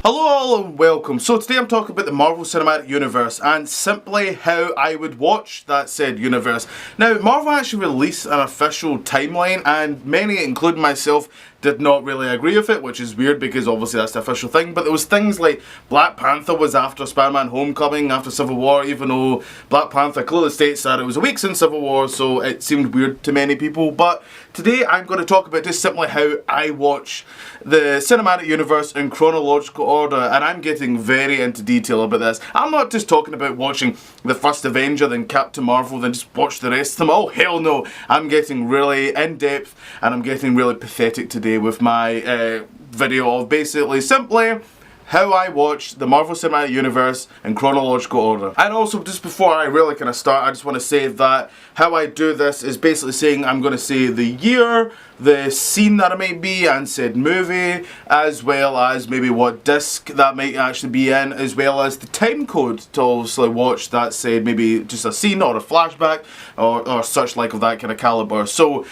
Hello all and welcome. So today I'm talking about the Marvel Cinematic Universe and simply how I would watch that said universe. Now, Marvel actually released an official timeline and many, including myself, did not really agree with it, which is weird because obviously that's the official thing, but there was things like Black Panther was after Spider-Man Homecoming, after Civil War, even though Black Panther clearly states that it was a week since Civil War, so it seemed weird to many people. But today I'm going to talk about just simply how I watch the cinematic universe in chronological order, and I'm getting very into detail about this. I'm not just talking about watching the first Avenger, then Captain Marvel, then just watch the rest of them. Oh hell no! I'm getting really in-depth and I'm getting really pathetic today with my video of basically simply how I watch the Marvel Cinematic Universe in chronological order. And also, just before I really kind of start, I just want to say that how I do this is basically saying I'm going to say the year, the scene that it might be, and said movie, as well as maybe what disc that might actually be in, as well as the time code to obviously watch that said maybe just a scene or a flashback or such like of that kind of caliber. So,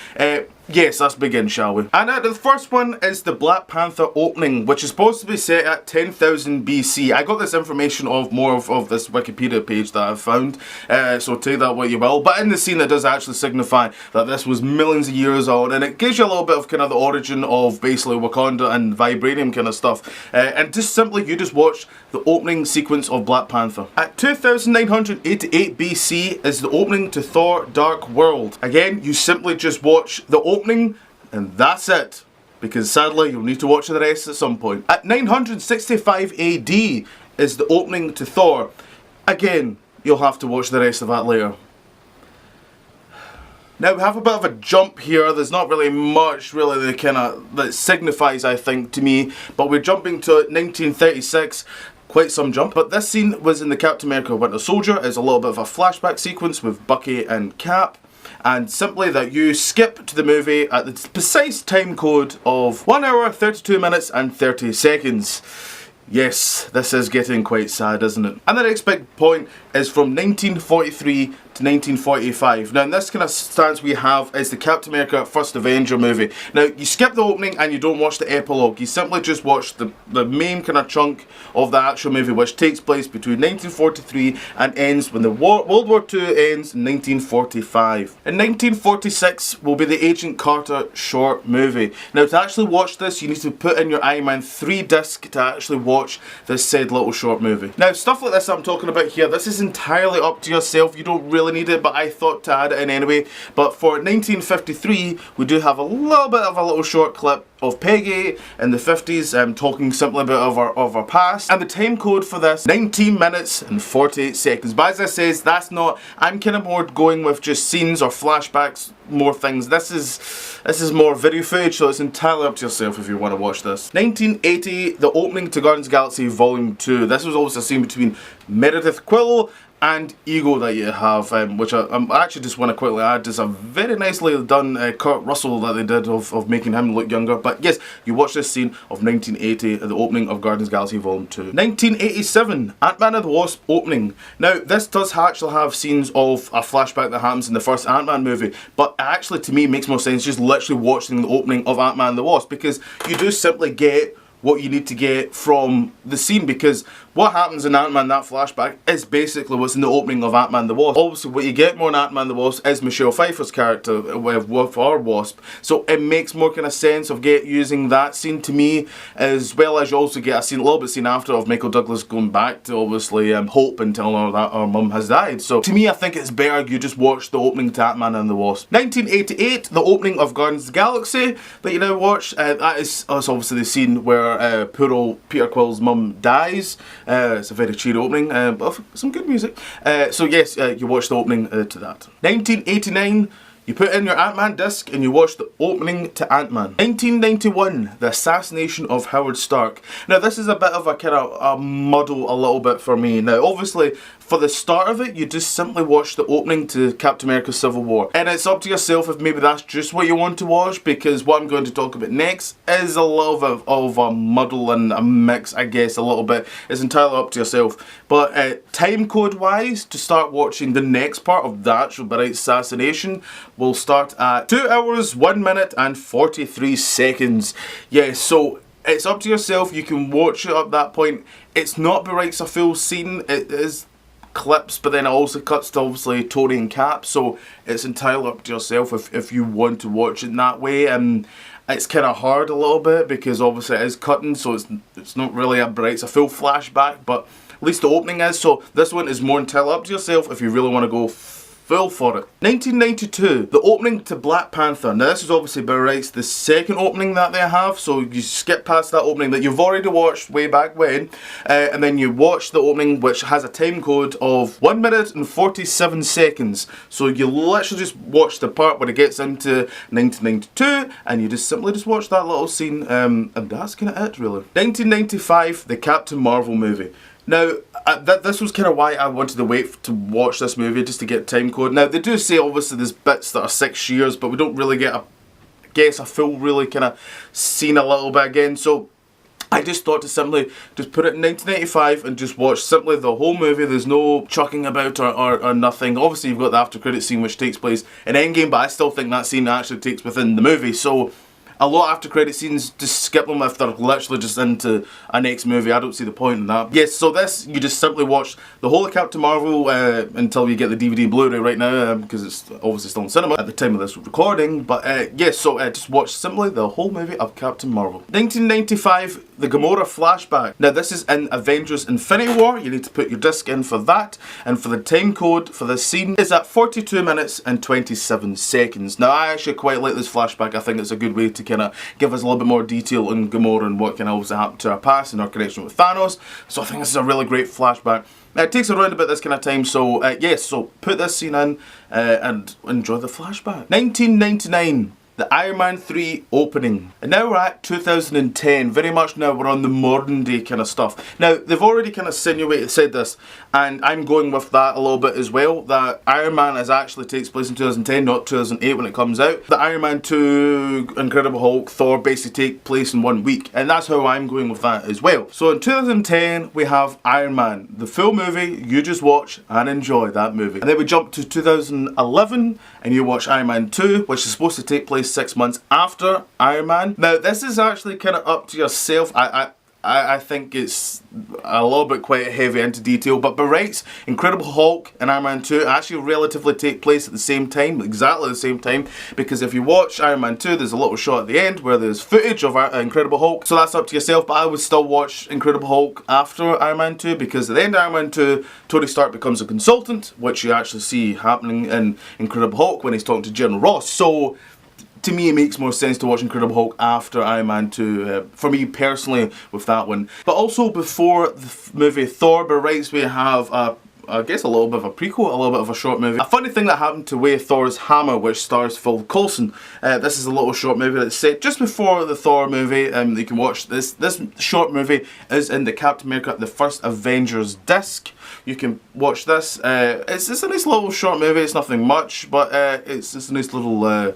yes, let's begin, shall we? And the first one is the Black Panther opening, which is supposed to be set at 10,000 BC. I got this information of more of this Wikipedia page that I've found, so take that what you will. But in the scene it does actually signify that this was millions of years old, and it gives you a little bit of kind of the origin of basically Wakanda and vibranium kind of stuff. And just simply, you just watch the opening sequence of Black Panther. At 2988 BC is the opening to Thor Dark World. Again, you simply just watch the opening and that's it, because sadly you'll need to watch the rest at some point. At 965 AD is the opening to Thor. Again, you'll have to watch the rest of that later. Now we have a bit of a jump here. There's not really much really that signifies, I think, to me, but we're jumping to 1936. Quite some jump, but this scene was in the Captain America Winter Soldier. It's a little bit of a flashback sequence with Bucky and Cap. And simply that you skip to the movie at the precise time code of 1 hour, 32 minutes and 30 seconds. Yes, this is getting quite sad, isn't it? And the next big point is from 1943 to 1945. Now, in this kind of stance we have is the Captain America First Avenger movie. Now, you skip the opening and you don't watch the epilogue. You simply just watch the main kind of chunk of the actual movie, which takes place between 1943 and ends when the World War II ends in 1945. In 1946 will be the Agent Carter short movie. Now, to actually watch this, you need to put in your Iron Man 3 disc to actually watch this said little short movie. Now, stuff like this I'm talking about here, this is entirely up to yourself. You don't really need it, but I thought to add it in anyway. But for 1953, we do have a little bit of a little short clip of Peggy in the 50s talking simply about of our past, and the time code for this 19 minutes and 48 seconds. But as I says, that's not, I'm kind of more going with just scenes or flashbacks, more things. This is more video footage, so it's entirely up to yourself if you want to watch this. 1980, the opening to Guardians of the Galaxy Volume 2. This was always a scene between Meredith Quill and Ego that you have, which I actually just want to quickly add is a very nicely done Kurt Russell that they did of making him look younger. But yes, you watch this scene of 1980, the opening of Guardians of the Galaxy Volume 2. 1987, Ant-Man and the Wasp opening. Now, this does actually have scenes of a flashback that happens in the first Ant-Man movie, but actually to me makes more sense just literally watching the opening of Ant-Man and the Wasp, because you do simply get what you need to get from the scene, because what happens in Ant-Man, that flashback, is basically what's in the opening of Ant-Man the Wasp. Obviously, what you get more in Ant-Man the Wasp is Michelle Pfeiffer's character with our Wasp, so it makes more kind of sense of using that scene to me, as well as you also get a scene, a little bit scene after of Michael Douglas going back to obviously Hope and telling her that her mum has died. So to me, I think it's better you just watch the opening to Ant-Man and the Wasp. 1988, the opening of Guardians of the Galaxy that you now watch. That's obviously the scene where poor old Peter Quill's mum dies. It's a very cheery opening, but some good music. So yes, you watch the opening to that. 1989, you put in your Ant-Man disc and you watch the opening to Ant-Man. 1991, the assassination of Howard Stark. Now this is a bit of a kind of a muddle a little bit for me. Now obviously, for the start of it, you just simply watch the opening to Captain America Civil War. And it's up to yourself if maybe that's just what you want to watch, because what I'm going to talk about next is a little bit of a muddle and a mix, I guess, a little bit. It's entirely up to yourself. But time code wise, to start watching the next part of the actual Bright assassination, will start at 2 hours, 1 minute and 43 seconds. Yeah, so it's up to yourself. You can watch it at that point. It's not by rights a full scene. It is clips, but then it also cuts to obviously Tony and Cap, so it's entirely up to yourself if you want to watch it in that way. It's kind of hard a little bit because obviously it is cutting, so it's not really it's a full flashback, but at least the opening is. So this one is more entirely up to yourself if you really want to go full for it. 1992, the opening to Black Panther. Now this is obviously by rights the second opening that they have, so you skip past that opening that you've already watched way back when, and then you watch the opening which has a time code of 1 minute and 47 seconds. So you literally just watch the part where it gets into 1992, and you just simply watch that little scene, and that's kind of it really. 1995, the Captain Marvel movie. Now, this was kind of why I wanted to wait to watch this movie, just to get time code. Now, they do say obviously there's bits that are 6 years, but we don't really get a full really kind of scene a little bit again. So I just thought to simply just put it in 1985 and just watch simply the whole movie. There's no chucking about or nothing. Obviously, you've got the after credit scene which takes place in Endgame, but I still think that scene actually takes within the movie. So a lot of after credit scenes, just skip them if they're literally just into a next movie. I don't see the point in that. Yes, so this, you just simply watch the whole of Captain Marvel until you get the DVD and Blu-ray right now, because it's obviously still in cinema at the time of this recording. But yes, so just watch simply the whole movie of Captain Marvel. 1995, the Gamora flashback. Now this is in Avengers Infinity War. You need to put your disc in for that. And for the time code for this scene is at 42 minutes and 27 seconds. Now I actually quite like this flashback. I think it's a good way to kind of give us a little bit more detail on Gamora and what can also happen to her past and her connection with Thanos. So I think this is a really great flashback. It takes around about this kind of time, so yes, so put this scene in and enjoy the flashback. 1999. The Iron Man 3 opening. And now we're at 2010, very much now we're on the modern day kind of stuff. Now, they've already kind of said this, and I'm going with that a little bit as well, that Iron Man actually takes place in 2010, not 2008 when it comes out. The Iron Man 2, Incredible Hulk, Thor basically take place in 1 week, and that's how I'm going with that as well. So in 2010, we have Iron Man, the full movie, you just watch and enjoy that movie. And then we jump to 2011, and you watch Iron Man 2, which is supposed to take place 6 months after Iron Man. Now this is actually kind of up to yourself. I think it's a little bit quite heavy into detail, but by rights, Incredible Hulk and Iron Man 2 actually relatively take place at the same time, exactly the same time, because if you watch Iron Man 2, there's a little shot at the end where there's footage of Incredible Hulk, so that's up to yourself, but I would still watch Incredible Hulk after Iron Man 2, because at the end of Iron Man 2, Tony Stark becomes a consultant, which you actually see happening in Incredible Hulk when he's talking to General Ross. So to me, it makes more sense to watch Incredible Hulk after Iron Man 2, for me personally, with that one. But also before the movie Thor, by rights, we have I guess a little bit of a prequel, a little bit of a short movie. A funny thing that happened to Way Thor's Hammer, which stars Phil Coulson. This is a little short movie that's set just before the Thor movie. You can watch this. This short movie is in the Captain America, the first Avengers disc. You can watch this. It's a nice little short movie. It's nothing much, but it's a nice little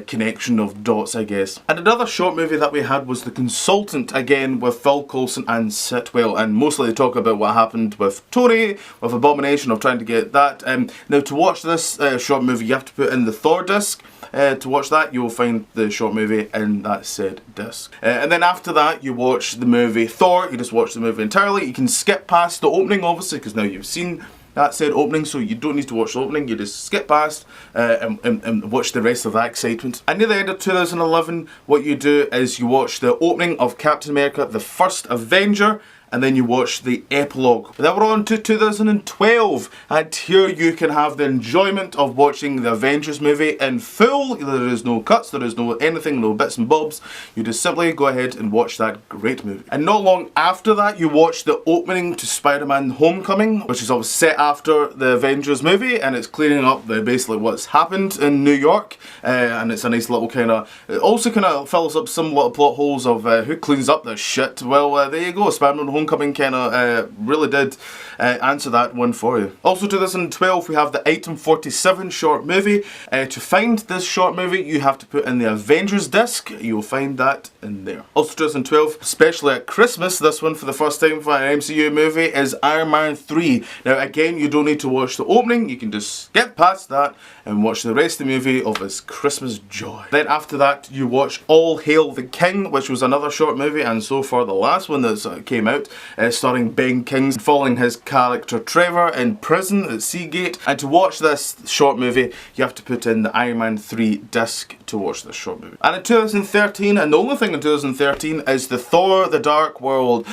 connection of dots, I guess. And another short movie that we had was The Consultant, again with Phil Coulson and Sitwell, and mostly they talk about what happened with Tony, with Abomination, of trying to get that. Now to watch this short movie, you have to put in the Thor disc. To watch that, you will find the short movie in that said disc. And then after that, you watch the movie Thor. You just watch the movie entirely. You can skip past the opening, obviously, because now you've seen that said opening, so you don't need to watch the opening. You just skip past and watch the rest of that excitement. And near the end of 2011, what you do is you watch the opening of Captain America, the First Avenger, and then you watch the epilogue. Then we're on to 2012, and here you can have the enjoyment of watching the Avengers movie in full. There is no cuts, there is no anything, no bits and bobs. You just simply go ahead and watch that great movie. And not long after that, you watch the opening to Spider-Man Homecoming, which is obviously set after the Avengers movie, and it's clearing up basically what's happened in New York. And it's a nice little kind of, it also kind of fills up some little plot holes of who cleans up this shit. Well, there you go, Spider-Man Homecoming Homecoming kind of really did answer that one for you. Also 2012 we have the Item 47 short movie. To find this short movie you have to put in the Avengers disc. You will find that in there. Also 2012, especially at Christmas, this one for the first time for an MCU movie is Iron Man 3. Now again, you don't need to watch the opening, you can just skip past that and watch the rest of the movie of its Christmas joy. Then after that you watch All Hail the King, which was another short movie, and so far the last one that came out, starring Ben Kingsley following his character Trevor in prison at Seagate. And to watch this short movie you have to put in the Iron Man 3 disc to watch this short movie. And in 2013, and the only thing in 2013 is the Thor The Dark World.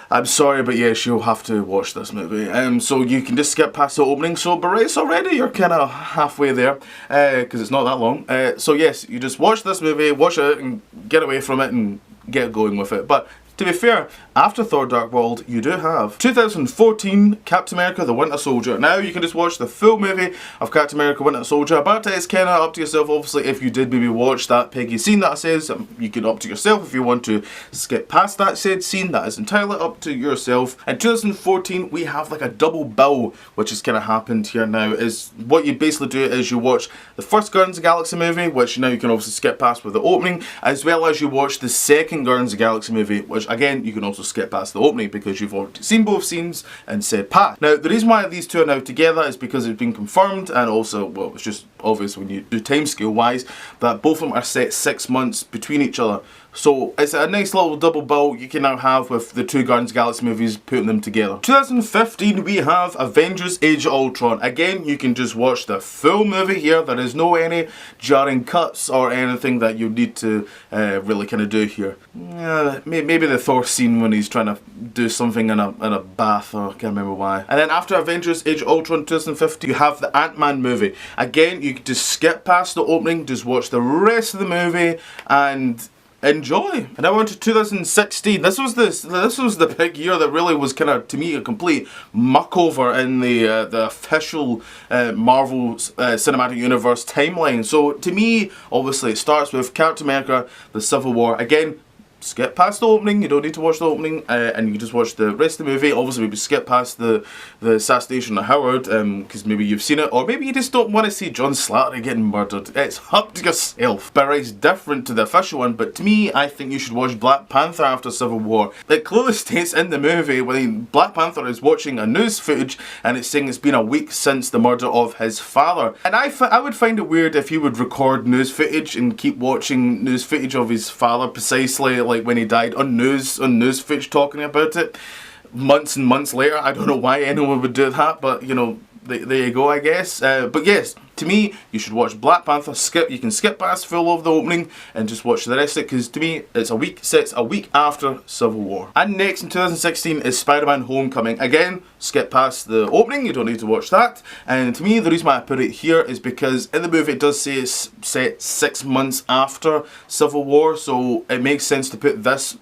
I'm sorry, but yes, you'll have to watch this movie. So you can just skip past the opening. So Barace already, you're kind of halfway there, because it's not that long. So yes, you just watch this movie, watch it, and get away from it, and get going with it. But to be fair, after Thor Dark World, you do have 2014 Captain America The Winter Soldier. Now you can just watch the full movie of Captain America Winter Soldier, but it's kind of up to yourself. Obviously, if you did maybe watch that Peggy scene that I says, you can up to yourself if you want to skip past that said scene. That is entirely up to yourself. In 2014, we have like a double bill, which has kind of happened here now. Is what you basically do is you watch the first Guardians of the Galaxy movie, which now you can obviously skip past with the opening, as well as you watch the second Guardians of the Galaxy movie, which again, you can also skip past the opening because you've already seen both scenes and said pass. Now, the reason why these two are now together is because it's been confirmed, and also, well, it's just obvious when you do timescale wise, that both of them are set 6 months between each other. So it's a nice little double bill you can now have with the two Guardians of the Galaxy movies, putting them together. 2015 we have Avengers Age of Ultron. Again, you can just watch the full movie here. There is no any jarring cuts or anything that you need to really kind of do here. Maybe the Thor scene when he's trying to do something in a bath, or I can't remember why. And then after Avengers Age of Ultron 2015 you have the Ant-Man movie. Again, you can just skip past the opening, just watch the rest of the movie and enjoy. And now on to 2016. This was the big year that really was kind of, to me, a complete muckover in the official Marvel Cinematic Universe timeline. So to me, obviously, it starts with Captain America: The Civil War. Again, skip past the opening, you don't need to watch the opening, and you can just watch the rest of the movie. Obviously maybe skip past the assassination of Howard, because maybe you've seen it, or maybe you just don't want to see John Slattery getting murdered. It's up to yourself. But it's different to the official one, but to me, I think you should watch Black Panther after Civil War. It clearly states in the movie when Black Panther is watching a news footage and it's saying it's been a week since the murder of his father. And I would find it weird if he would record news footage and keep watching news footage of his father precisely like when he died on news footage talking about it months and months later. I don't know why anyone would do that, but you know, there you go, I guess. But yes, to me, you should watch Black Panther. You can skip past full of the opening and just watch the rest of it, because to me, it's a week after Civil War. And next in 2016 is Spider-Man Homecoming. Again, skip past the opening, you don't need to watch that. And to me, the reason why I put it here is because in the movie it does say it's set 6 months after Civil War, so it makes sense to put this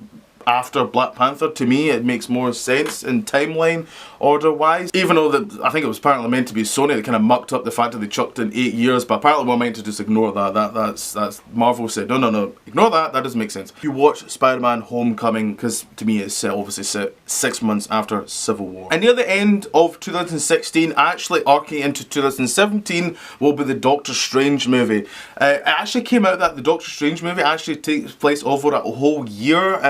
after Black Panther. To me, it makes more sense in timeline order wise, even though I think it was apparently meant to be Sony that kind of mucked up the fact that they chucked in 8 years, but apparently we're meant to just ignore that. That's Marvel said no, ignore that doesn't make sense. You watch Spider-Man Homecoming, because to me it's obviously set 6 months after Civil War. And near the end of 2016, actually arcing into 2017, will be the Doctor Strange movie. It actually came out that the Doctor Strange movie actually takes place over a whole year.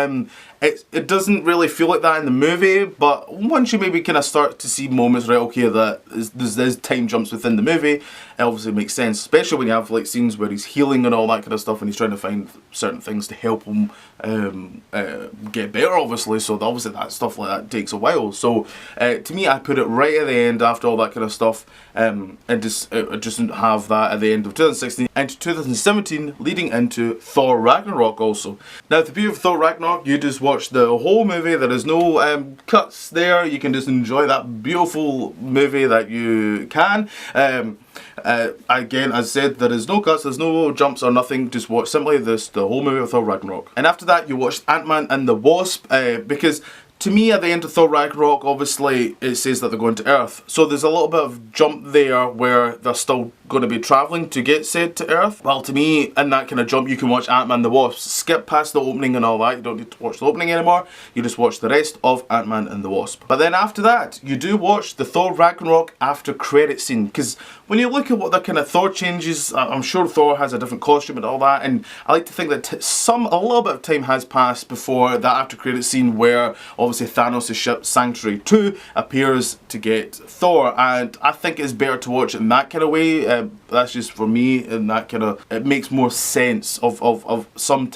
It doesn't really feel like that in the movie, but once you maybe kind of start to see moments, right, okay, that there's time jumps within the movie, it obviously makes sense, especially when you have like scenes where he's healing and all that kind of stuff, and he's trying to find certain things to help him get better, obviously, so obviously that stuff like that takes a while. So to me, I put it right at the end after all that kind of stuff, and just have that at the end of 2016 and 2017 leading into Thor Ragnarok also. Now, the beauty of Thor Ragnarok, you just watch the whole movie. There is no cuts there. You can just enjoy that beautiful movie that you can. Again, as I said, there is no cuts, there's no jumps or nothing. Just watch simply the whole movie of Thor Ragnarok. And after that, you watched Ant-Man and the Wasp, because to me, at the end of Thor Ragnarok, obviously, it says that they're going to Earth. So there's a little bit of jump there where they're still going to be travelling to get said to Earth. Well, to me, in that kind of jump, you can watch Ant-Man and the Wasp. Skip past the opening and all that. You don't need to watch the opening anymore. You just watch the rest of Ant-Man and the Wasp. But then after that, you do watch the Thor Ragnarok after credit scene. Because when you look at what the kind of Thor changes, I'm sure Thor has a different costume and all that. And I like to think that a little bit of time has passed before that after credit scene where obviously Thanos' ship Sanctuary 2 appears to get Thor. And I think it's better to watch it in that kind of way. That's just for me, and that kind of, it makes more sense of some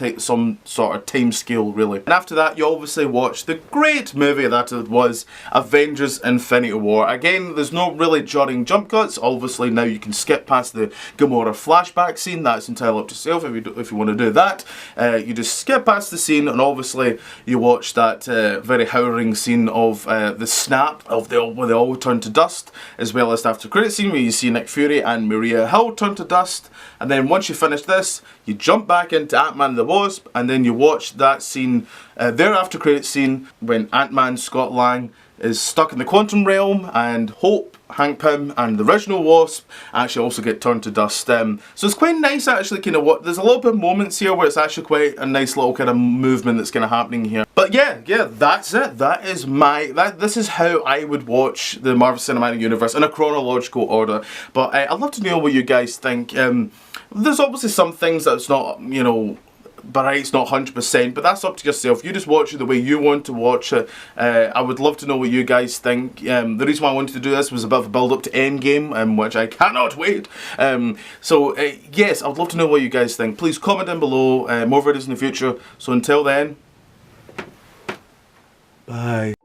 sort of time scale, really. And after that, you obviously watch the great movie that it was, Avengers Infinity War. Again, there's no really jarring jump cuts. Obviously now you can skip past the Gamora flashback scene. That's entirely up to yourself if you want to do that. You just skip past the scene, and obviously you watch that very harrowing scene of the snap of where they all turn to dust, as well as the after credit scene where you see Nick Fury and Maria Hill turn to dust. And then once you finish this, you jump back into Ant-Man and the Wasp, and then you watch that scene, their after credit scene, when Ant-Man Scott Lang is stuck in the quantum realm, and Hope, Hank Pym, and the original Wasp actually also get turned to dust. So it's quite nice actually, kind of what, there's a little bit of moments here where it's actually quite a nice little kind of movement that's kind of happening here. But yeah, that's it. This is how I would watch the Marvel Cinematic Universe in a chronological order. But I'd love to know what you guys think. There's obviously some things that's not, you know, but it's not 100%, but that's up to yourself. You just watch it the way you want to watch it. I would love to know what you guys think. The reason why I wanted to do this was a bit of a build up to Endgame, which I cannot wait. Yes, I would love to know what you guys think. Please comment down below. More videos in the future. So until then, bye.